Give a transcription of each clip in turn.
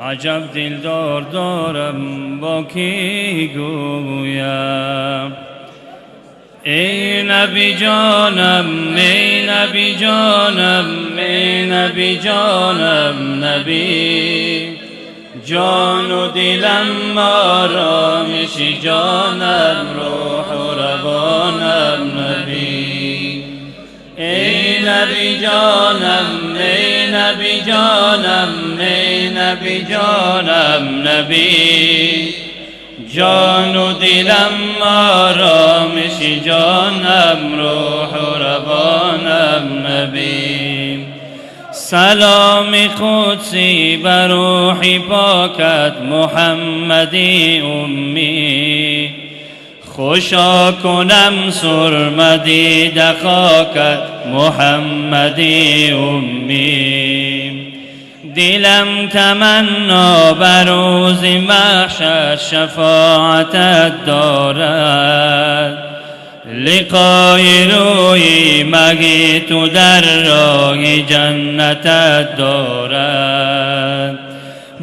عجب دلدار دارم با کی گویم. ای نبی جانم، ای نبی جانم، ای نبی جانم، نبی جان و دلم آرامش جانم، روح و روانم نبی. ای نبی جانم، ای نبی جانم، ای نبی جانم، نبی جان و دلم آرامش جانم، روح و روانم نبی. سلام قدسی بر روح پاکت محمدی امی، خوشا کنم سرمدی دخاکت محمدی امی. دلم تمنا بر روز محشر شفاعتت دارد، لقای روی مگی تو در راه جنتت دارد.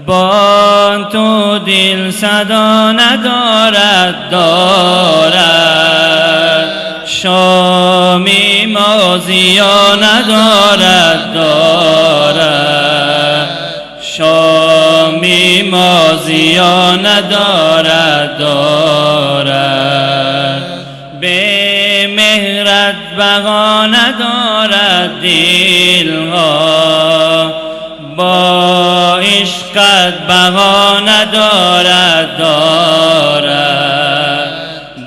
با تو دل صدا ندارد، دارد شامی مازیا ندارد، دارد شامی مازیا ندارد، دارد به مهرت بقا ندارد دلها، با عشقت بقا ندارد، دارد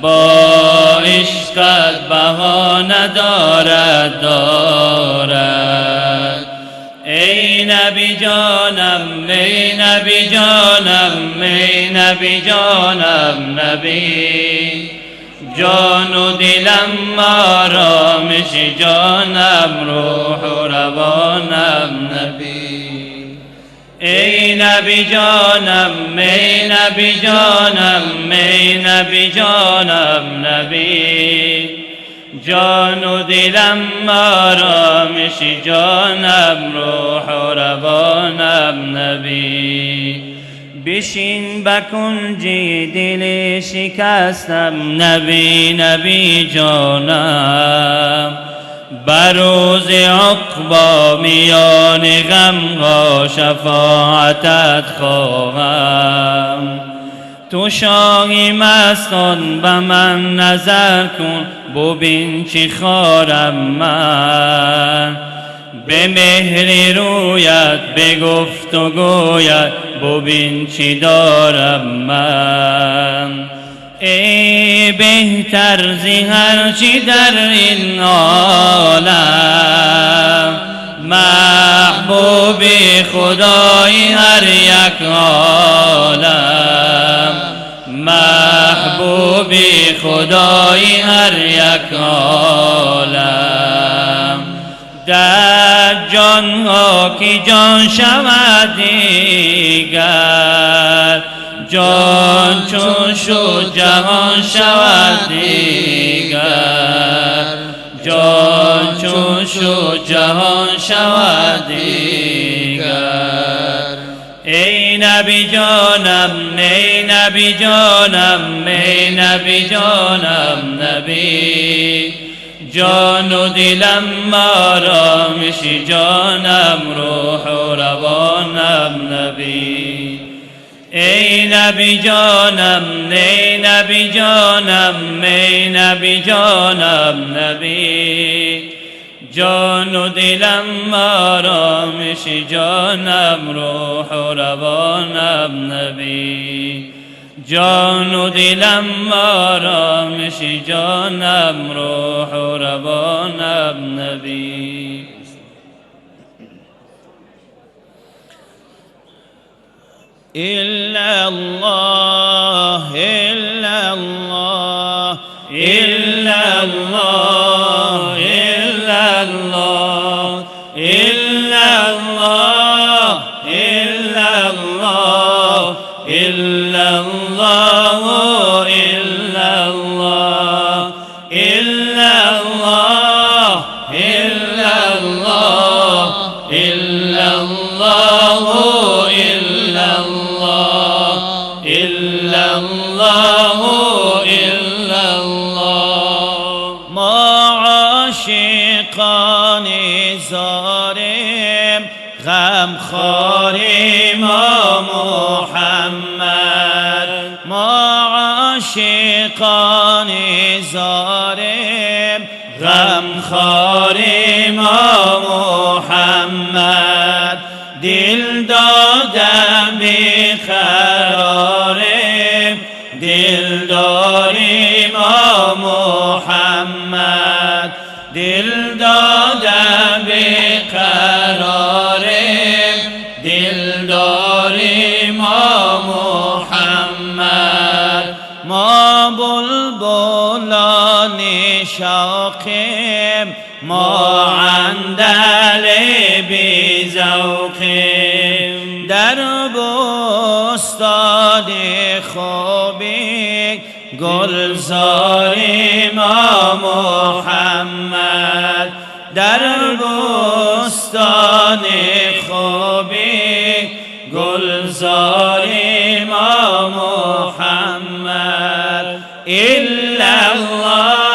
با عشقت بقا ندارد، دارد. ای نبی جانم، ای نبی جانم، ای نبی جانم، نبی جان و دلم آرامش جانم، روح و روانم نبی. ای نبی جانم، ای نبی جانم، ای نبی جانم، نبی جان و دلم آرامش جانم، روح و روانم نبی. بشین بکنجی دل شکستم نبی، نبی جانم، بر روز عقبی میان غمها شفاعتت خواهم. تو شاهی مستان به من نظر کن، ببین چی خارم من، به مهر رویت به گفت و گویت ببین چی دارم من. ای بهتر زی هر چی در این عالم، محبوب خدای هر یک عالم، محبوب خدای هر یک عالم. در جان ها کی جان شود دیگر، جان چون شد جهان شود دیگر، جان چون شد جهان شود دیگر. ای نبی جانم، ای نبی جانم، ای نبی جانم، نبی جان و دلم آرامش جانم، روح و روانم نبی. ای نبی جانم، ای نبی جانم، ای نبی جانم، نبی جان و دلم آرامش جانم، روح و روانم نبی. جان و دلم آرامش جانم، روح و روانم نبی. إلا الله، إلا الله، إلا الله، إلا الله، إلا الله، إلا الله، إلا الله، إلا الله، إلا الله، إلا الله، إلا الله، إلا الله إلا الله ما عاشقان زاریم غم خاریم محمد ما عاشقان زاریم غم خاریم محمد دل دادم بیقراریم دل داریم محمد دل دادم بیقراریم دل داریم محمد ما بلبلان شوقیم ما عندل بی ذوقیم در بستان خوبی گلزاریم محمد در بستان خوبی گلزاریم محمد إلا الله